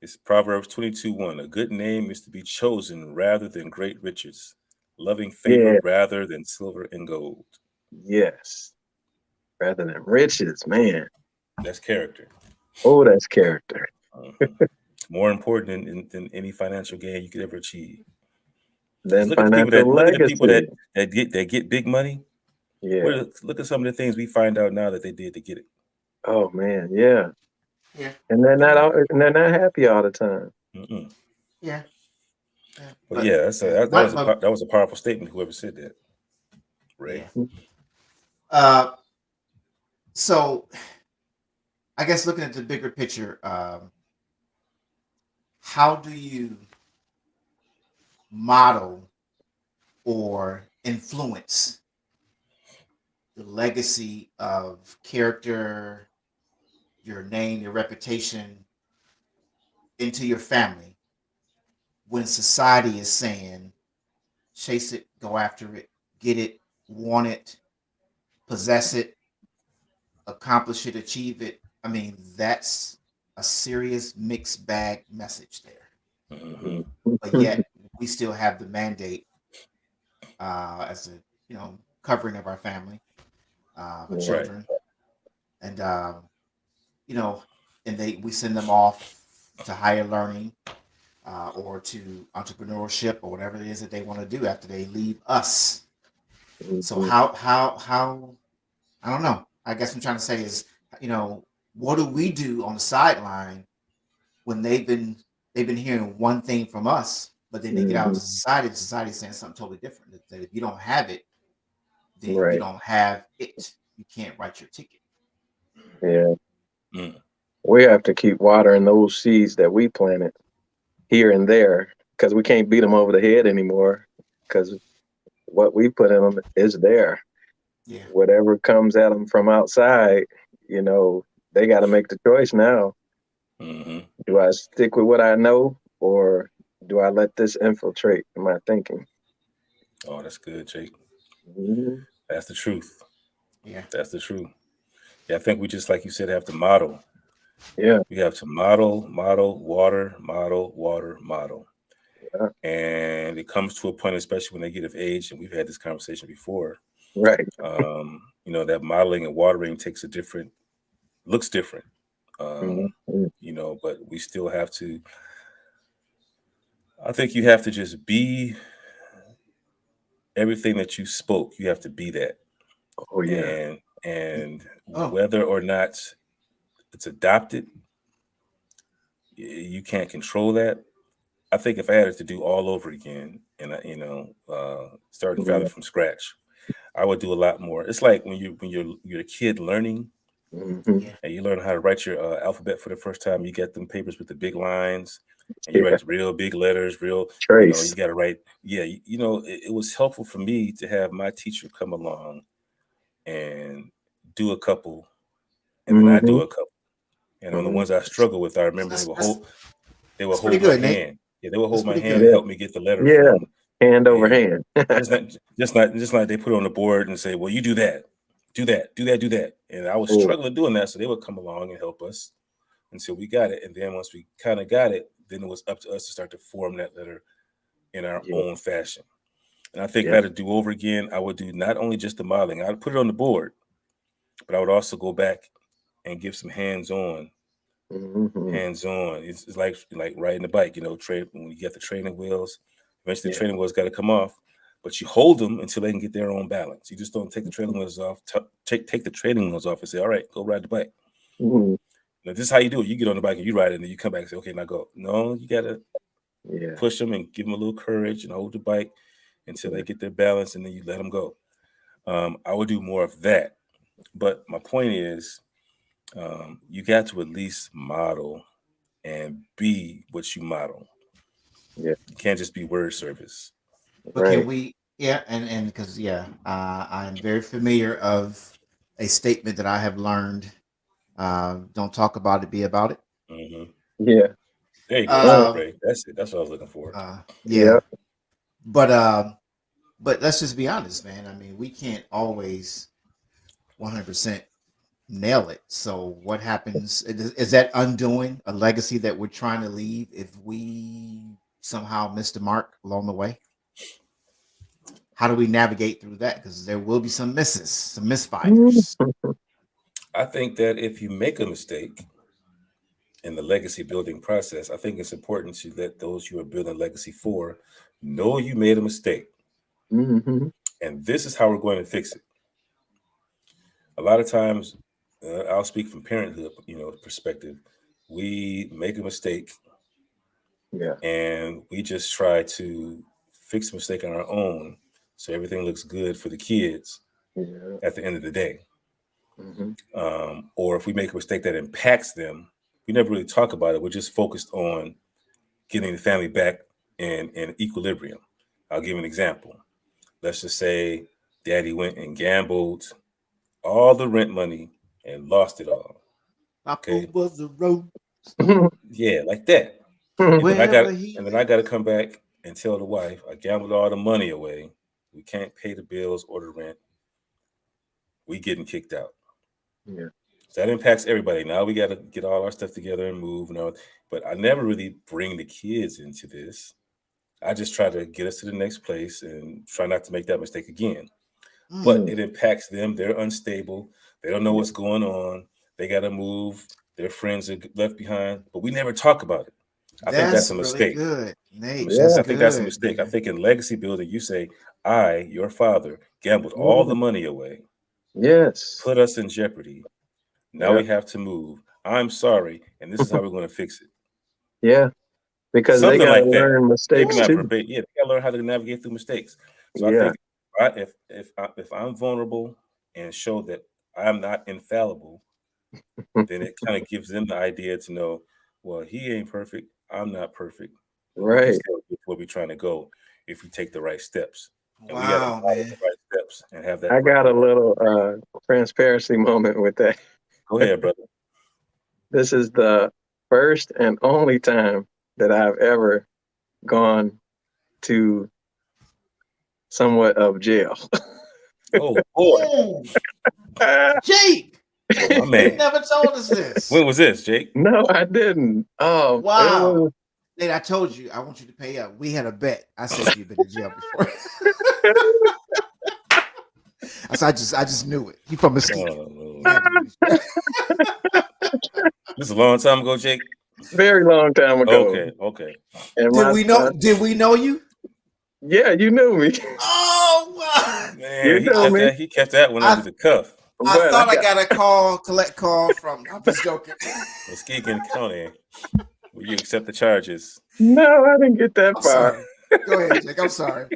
It's Proverbs 22:1. A good name is to be chosen rather than great riches, loving favor Yeah, rather than silver and gold. yes. Rather than riches, man. That's character. Oh, that's character. Mhm. It's more important than any financial gain you could ever achieve. Then Look at the people financial legacy. that get big money. Yeah. Look at some of the things we find out now that they did to get it. Oh man, yeah. Yeah, And they're not happy all the time. Mm-mm. yeah, yeah. But yeah, Yeah, that was a powerful statement. Whoever said that, Ray. yeah. Uh, so I guess looking at the bigger picture, how do you model or influence the legacy of character, your name, your reputation into your family when society is saying, chase it, go after it, get it, want it, possess it, accomplish it, achieve it? I mean, that's a serious mixed bag message there. Mm-hmm. But yet, we still have the mandate as a covering of our family, our Right. children, and and we send them off to higher learning or to entrepreneurship or whatever it is that they want to do after they leave us. So how I don't know. I guess what I'm trying to say is, what do we do on the sideline when they've been hearing one thing from us, but then they get out to society, society's saying something totally different. That if you don't have it, then you Right. don't have it. You can't write your ticket. Yeah. Mm. We have to keep watering those seeds that we planted here and there because we can't beat them over the head anymore because what we put in them is there. Yeah. Whatever comes at them from outside, they got to make the choice now. Mm-hmm. Do I stick with what I know or do I let this infiltrate my thinking? Oh, that's good, Jake. Mhm. That's the truth. Yeah. That's the truth. Yeah, I think we just, like you said, have to model. Yeah. We have to model, water, model. Yeah. And it comes to a point, especially when they get of age, and we've had this conversation before, Right. that modeling and watering looks different. Mhm. But we still have to, I think you have to just be everything that you spoke. You have to be that. Oh, yeah. And Oh, whether or not it's adopted, you can't control that. I think if I had it to do all over again and starting family Yeah. from scratch, I would do a lot more. It's like when you're a kid learning Mhm. yeah. and you learn how to write your alphabet for the first time. You get them papers with the big lines and you Yeah. write the real big letters, you Trace. got to write. Yeah, it was helpful for me to have my teacher come along and do a couple, and then I do Mhm. a couple. And on the Mhm. ones I struggle with, I remember That's that's they would that's pretty hold my good, Nate. hand. Yeah, they would That's hold my pretty hand good. and Yeah. help me get the letter Yeah. from. Hand over And hand. just like they put it on the board and say, "Well, you do that, do that, do that, do that." And I was Oh, struggling doing that, so they would come along and help us until we got it. And then once we kind of got it, then it was up to us to start to form that letter in our yeah. own fashion. And I think if I Yeah. had to do over again, I would do not only just the modeling, I'd put it on the board, but I would also go back and give some hands-on. Mhm. Hands-on. It's like riding a bike, when you get the training wheels, eventually the Yeah. training wheels got to come off, but you hold them until they can get their own balance. You just don't take the training wheels off, take the training wheels off and say, all right, go ride the bike. Mhm. Now, this is how you do it. You get on the bike and you ride it, and then you come back and say, okay, now go. No, you got to Yeah. push them and give them a little courage and hold the bike until they get their balance, and then you let them go. I would do more of that. But my point is, you got to at least model and be what you model. Yeah. You can't just be word service. But can Right. we? Yeah, and because I'm very familiar of a statement that I have learned. Don't talk about it, be about it. Hmm. Yeah. There you go, Uh, Uh, Ray. That's it. That's what I was looking for. yeah, yeah. but but let's just be honest, man. I mean, we can't always 100% nail it. So what happens? Is that undoing a legacy that we're trying to leave if we somehow miss the mark along the way? How do we navigate through that? Because there will be some misses, some Mhm. misfires. I think that if you make a mistake, in the legacy building process, I think it's important to let those you are building legacy for know you made a mistake. Mm-hmm. And this is how we're going to fix it. A lot of times, I'll speak from parenthood, perspective. We make a mistake Yeah. and we just try to fix the mistake on our own so everything looks good for the kids Yeah. at the end of the day. Mm-hmm. Or if we make a mistake that impacts them, we never really talk about it. We're just focused on getting the family back in equilibrium. I'll give an example. Let's just say daddy went and gambled all the rent money and lost it all. Papa Okay. was the road Yeah, like that. And then wherever he I went. gotta come back and tell the wife I gambled all the money away. We can't pay the bills or the rent. We getting kicked out. Yeah. So that impacts everybody. Now we gotta get all our stuff together and move and all. But I never really bring the kids into this. I just try to get us to the next place and try not to make that mistake again. But Mm, it impacts them. They're unstable. They don't know what's going on. They got to move. Their friends are left behind. But we never talk about it. I think that's that's a really mistake. good, Nate. Yeah. That's I think that's a good, mistake. I man. think in legacy building, you say, I, your father, gambled all Mhm. the money away, Yes. put us in jeopardy. Now Yeah. we have to move. I'm sorry. And this is how we're going to fix it. Yeah. Because they Something got to like that. learn Maybe mistakes not too. verbatim. Yeah, they got to learn how to navigate through mistakes. So I Yeah. think if I'm vulnerable and show that I'm not infallible, then it kind of gives them the idea to know, well, he ain't perfect. I'm not perfect, but we can Right. still get to where we're trying to go if we take the right steps. And we got to Wow, follow man. the right steps and have that I right. got a little transparency moment with that. Go ahead, brother. This is the first and only time that I've ever gone to somewhat of jail. Oh boy, Jake, my you man. never told us this. When was this, Jake? No, I didn't. Oh, it Wow. was. Nate, I told you I want you to pay up. We had a bet. I said you've been to jail before. I just knew it. You from Mesquite. Oh, You Lord. had to be to jail. This is a long time ago, Jake. Very long time ago. Okay. And Did my we know? Did we know you? yeah, you knew me. Oh wow! You Man, knew me. he kept that one I under the cuff. I But I thought I got got a collect call from. I'm just joking. Muskegon County. Will you accept the charges? no, I didn't get that I'm far. sorry. Go ahead, Jake. I'm sorry.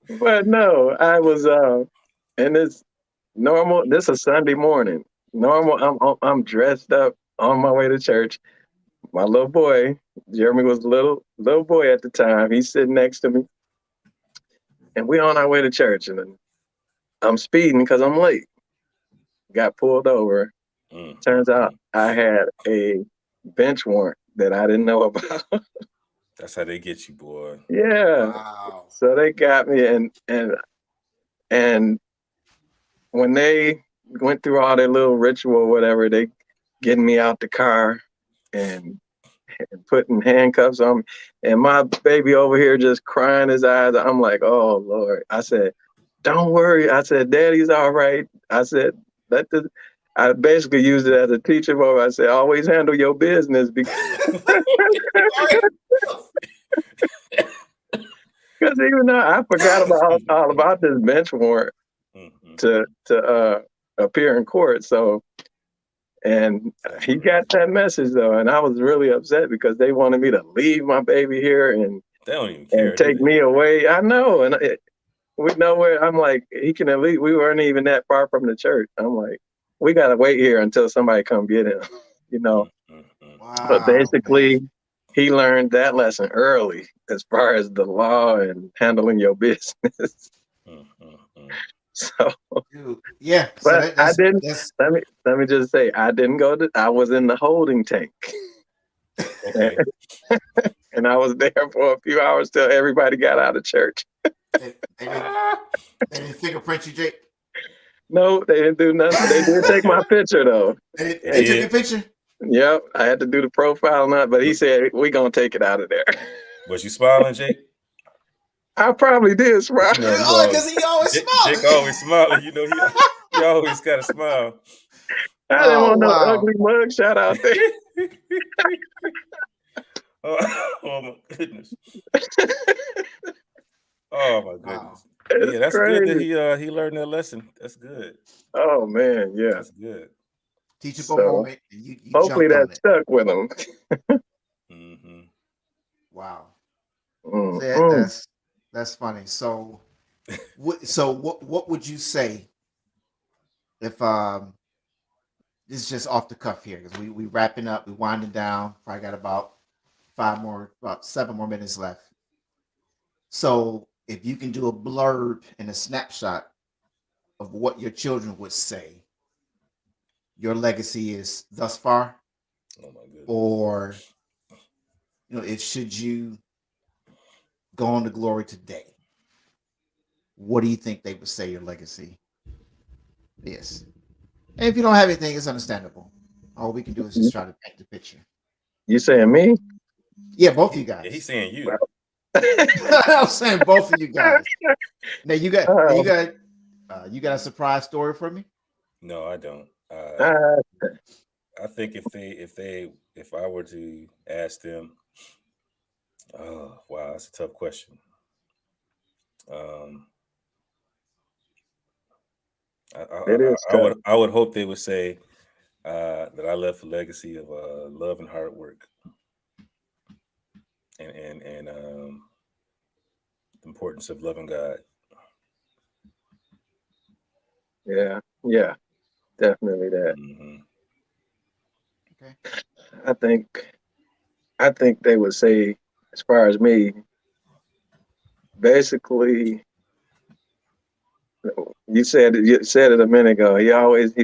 But no, I was and it's normal. This is Sunday morning. Normal. I'm dressed up on my way to church. My little boy, Jeremy was a little boy at the time. He's sitting next to me, and we on our way to church. And then I'm speeding because I'm late. Got pulled over. Turns out I had a bench warrant that I didn't know about. That's how they get you, boy. Yeah. Wow. So they got me, and when they went through all their little ritual, whatever, they getting me out the car and putting handcuffs on me, and my baby over here just crying his eyes. I'm like, oh Lord. I said, don't worry. I said, Daddy's all right. I said, I basically used it as a teaching moment. I said, always handle your business because even though I forgot about all about this bench warrant to appear in court. So, and he got that message though, and I was really upset because they wanted me to leave my baby here and They don't even care, take me away. I know, and we know where. I'm like, he can at least. We weren't even that far from the church. I'm like, we gotta wait here until somebody come get him, you know. But Wow, basically, man. he learned that lesson early as far as the law and handling your business. So, Dude, yeah. So but I didn't. that's Let me just say, I didn't go to. I was in the holding tank, Okay. and I was there for a few hours till everybody got out of church. they didn't fingerprint you, Jake. No, they didn't do nothing. They did take my picture though. They took your picture. Yep, I had to do the profile and that, but he said we gonna take it out of there. Was you smiling, Jake? I probably did, smile. You know, Oh, because he always smiles. Jake always smiling. You know, he always got a smile. I didn't Oh want no wow. ugly mug shot out there. Oh my goodness. Oh my Wow. goodness. But It's yeah, that's good that crazy. he learned that lesson. That's good. Oh man, yeah. That's good. Teachable So moment, and you hopefully jumped that on it. stuck with him. Hmm. Wow. So Mm-mm. that's funny. So what would you say if this is just off the cuff here because we wrapping up, we winding down. Probably got about 7 more minutes left. So if you can do a blurb and a snapshot of what your children would say your legacy is thus far, Oh my goodness. or it should you go on to glory today, what do you think they would say your legacy is? And if you don't have anything, it's understandable. All we can do is just try to paint the picture. You saying me? Yeah, both of you Yeah, he's guys. saying you. Well, I'm saying both of you guys. Now you got now uh, you got a surprise story for me. No, I don't. uh, I think if I were to ask them, oh wow, that's a tough question. Um, it is tough. I would hope they would say that I left a legacy of love and hard work, and the importance of loving God. Yeah, yeah, definitely that. Hmm. Okay. I think I think they would say, as far as me, basically, you said it a minute ago. He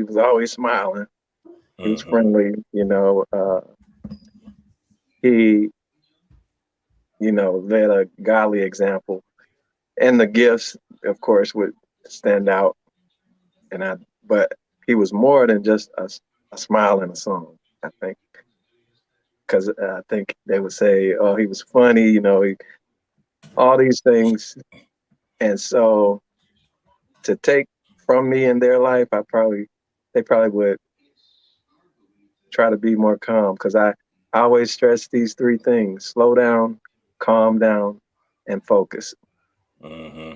was always smiling. He was Hmm. friendly. He led a godly example, and the gifts, of course, would stand out. And but he was more than just a smile and a song. I think because I think they would say, "Oh, he was funny," all these things. And so to take from me in their life, they probably would try to be more calm because I always stress these three things: slow down, calm down, and focus. Hmm.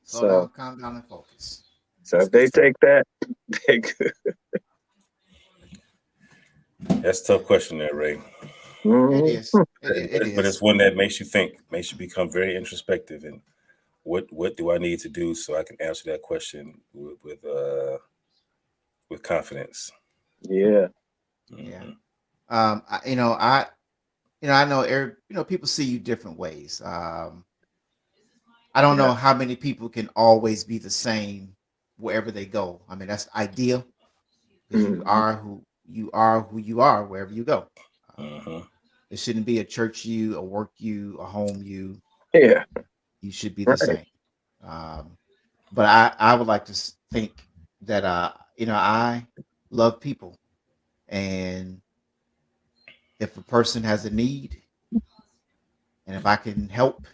Slow So down, calm down, and focus. so That's if good they stuff. take that, they could. That's a tough question there, Ray. It Mhm. is. It But it's is. one that makes you think, makes you become very introspective, and what do I need to do so I can answer that question with confidence. Yeah. Yeah. Hmm. I, you know, I, I know, people see you different ways. I don't Yeah. know how many people can always be the same wherever they go. I mean, that's ideal because Hmm. who you are wherever you go. Um, Hmm. it shouldn't be a church you, a work you, a home you. Yeah. You should be the Right. same. Um, but I would like to think that I love people, and if a person has a need, and if I can help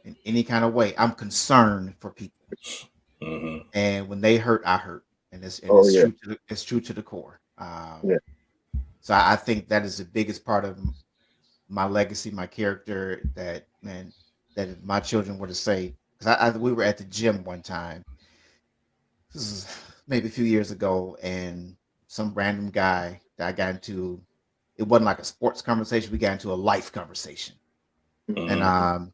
in any kind of way, I'm concerned for people. Hmm. And when they hurt, I hurt, and Oh it's yeah. true to the core. Yeah. So I think that is the biggest part of my legacy, my character. That man, that if my children were to say, because we were at the gym one time. This is maybe a few years ago, and some random guy that I got into. It wasn't like a sports conversation. We got into a life conversation, and Hmm. Hmm.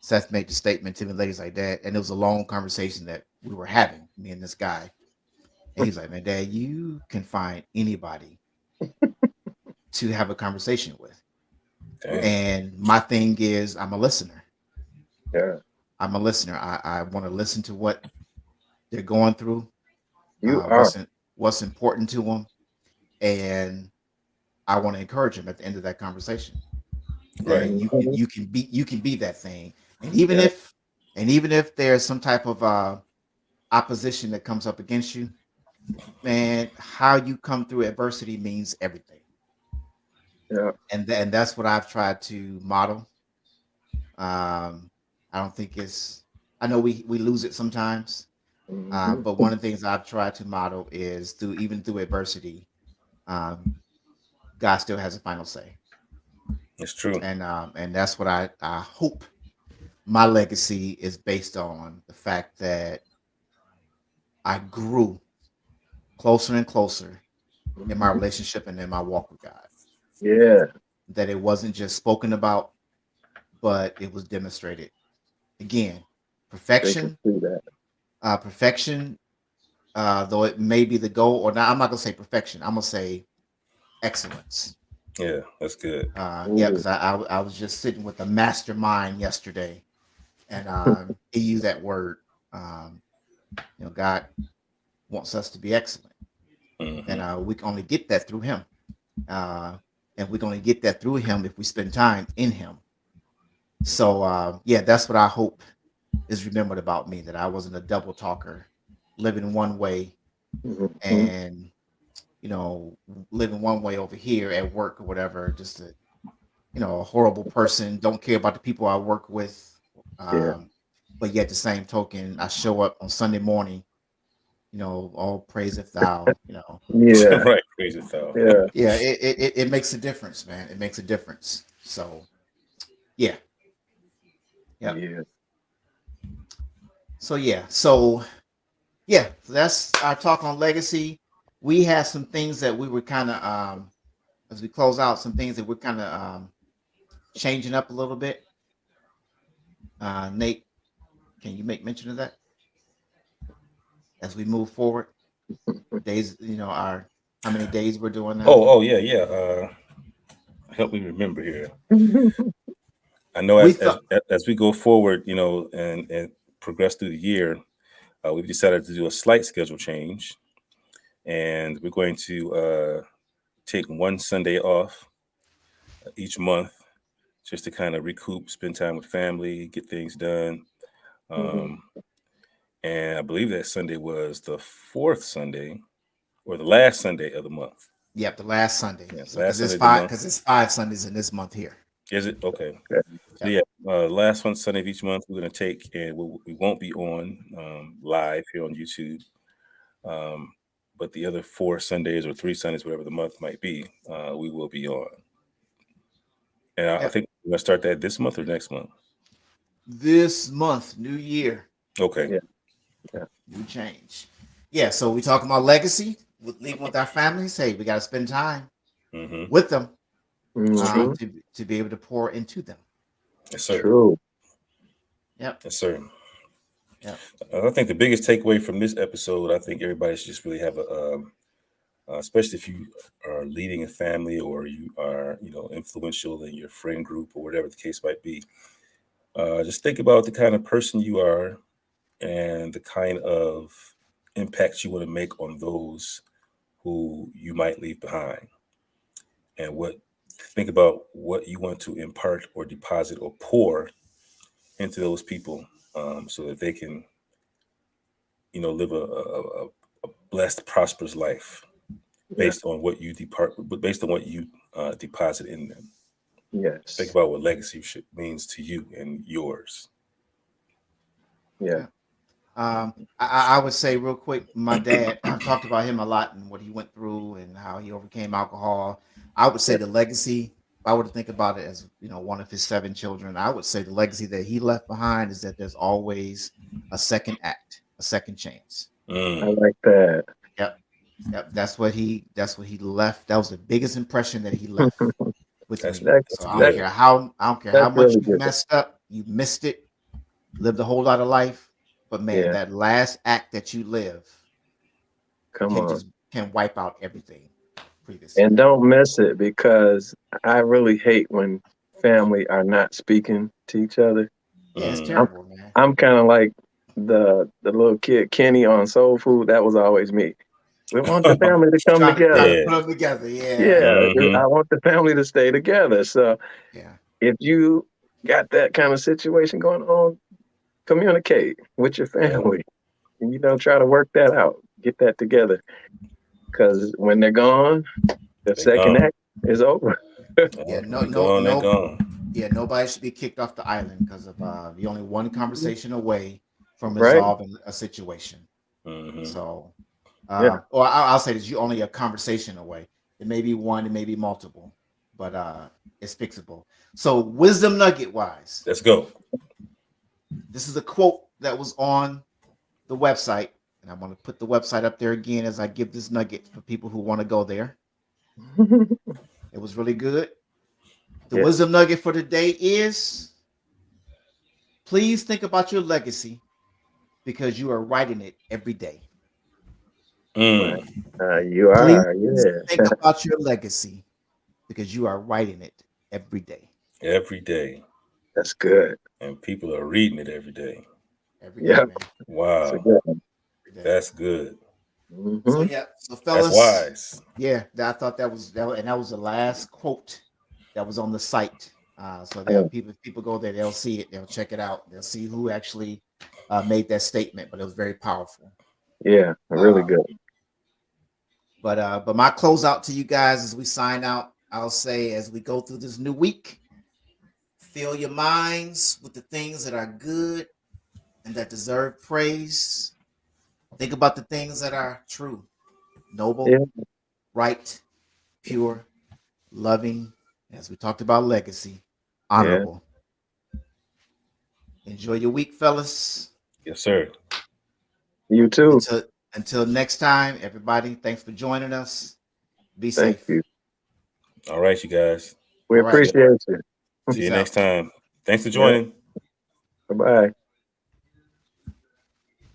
Seth made the statement to me, ladies like that, and it was a long conversation that we were having, me and this guy. And he's like, "Man, Dad, you can find anybody to have a conversation with." Dang. And my thing is, I'm a listener. Yeah. I'm a listener. I want to listen to what they're going through, You are. what's important to them, and I want to encourage them at the end of that conversation that Right. Hmm. you can be that thing, and Yeah. even if there's some type of opposition that comes up against you, man, how you come through adversity means everything, Yeah. and that's what I've tried to model. I don't think it's. I know we lose it sometimes, Hmm. but one of the things I've tried to model is through even through adversity. God still has a final say. It's true. And that's what I hope my legacy is based on, the fact that I grew closer and closer in my relationship and in my walk with God. Yeah, That it wasn't just spoken about, but it was demonstrated. Again, they can perfection, see that. perfection, though it may be the goal, or not, I'm not gonna say perfection. I'm gonna say excellence. Yeah, that's good. Yeah, Ooh. because I was just sitting with a mastermind yesterday, and he used that word. Um, God wants us to be excellent, and we can only get that through Him. Uh, and we can only get that through Him if we spend time in Him. So yeah, that's what I hope is remembered about me, that I wasn't a double talker, living one way Mhm. and living one way over here at work or whatever, just a horrible person, don't care about the people I work with. Yeah, But yet the same token, I show up on Sunday morning, all praiseth thou, yeah, Right, crazy thought. yeah, yeah, it makes a difference, man. It makes a difference. So yeah, yeah. yeah. So that's our talk on legacy. We had some things that we were kind of as we close out, some things that we're kind of changing up a little bit. Nate, can you make mention of that as we move forward? Days, our how many days we're doing now? Oh, yeah, yeah. Help me remember here. I know We as thought, as we go forward, and progress through the year, we've decided to do a slight schedule change, and we're going to take one Sunday off each month, just to kind of recoup, spend time with family, get things done. Mhm. Um, and I believe that Sunday was the fourth Sunday or the last Sunday of the month. yep, the last Sunday. Yeah, So last Sunday of the month. because it's 5 Sundays in this month here. Is it okay? Okay. So Yep. yeah, last one Sunday of each month we're going to take, and we won't be on live here on YouTube. Um, but the other 4 Sundays or 3 Sundays, whatever the month might be, we will be on. And I Yep. think we're going to start that this month or next month. This month, new year, Okay. Yeah, yeah. new change. Yeah. So we talking about legacy, with living with our families. Hey, we got to spend time Mm-hmm. with them It's true. Hmm. to be able to pour into them. Yes, sir. True. Yep. Yes, sir. Yep. I think the biggest takeaway from this episode, I think everybody should just really have especially if you are leading a family or you are, influential in your friend group or whatever the case might be. Just think about the kind of person you are and the kind of impact you want to make on those who you might leave behind, and think about what you want to impart or deposit or pour into those people, so that they can, live a blessed, prosperous life Yeah. based on what you based on what you deposit in them. Think Yes. about what legacy means to you and yours. Yeah. Yeah. I would say real quick, my dad, I've talked about him a lot and what he went through and how he overcame alcohol. I would say Yeah. the legacy, if I were to think about it as, one of his 7 children, I would say the legacy that he left behind is that there's always a second act, a second chance. I Mm, like that. Yep. Yep. That's what he left. That was the biggest impression that he left with that's me. That's So that's that's good. I don't care how that's much really you good. messed up, you missed it, lived a whole lot of life. But man, Yeah. that last act that you live Come can on. just can wipe out everything previously. And don't miss it, because I really hate when family are not speaking to each other. Yeah, it's Mm, I'm terrible, man. I'm kind of like the little kid Kenny on Soul Food. That was always me. We want the family to come Trying to together. yeah. put them together. Yeah. Yeah, Hmm. I want the family to stay together. So Yeah. if you got that kind of situation going on, communicate with your Yeah. family. And, try to work that out. Get that together. Because when they're gone, the They're second gone. act is over. Yeah. Yeah, No, they're no, gone. They're no. gone. Yeah, nobody should be kicked off the island because of the only one conversation away from Right? resolving a situation. Hmm. So Yeah. or I'll say this, you only a conversation away. It may be one, it may be multiple, but it's fixable. So wisdom nugget wise, Let's go. this is a quote that was on the website, and I'm going to put the website up there again as I give this nugget for people who want to go there. It was really good. The Yeah. wisdom nugget for today is: please think about your legacy because you are writing it every day. Mm, You Please are, yeah. think about your legacy because you are writing it every day. every day. That's good. And people are reading it every day. Every day, Yeah, man. that's a Wow. good one. Every day. That's good. So Mhm. yeah, so That's fellas, wise. yeah, I thought that was and that was the last quote that was on the site. So Yeah. people go there, they'll see it, they'll check it out, they'll see who actually made that statement. But it was very powerful. Yeah, really good. But my closeout to you guys as we sign out, I'll say as we go through this new week, fill your minds with the things that are good and that deserve praise. Think about the things that are true, noble, Yeah, right, pure, loving, as we talked about legacy, yeah. honorable. Enjoy your week, fellas. Yes, sir. You too. Until next time, everybody, thanks for joining us. Be Thank safe. you. All right, you guys. We All right. appreciate you. See you Peace next out. time. Thanks for Yeah. joining. Bye-bye.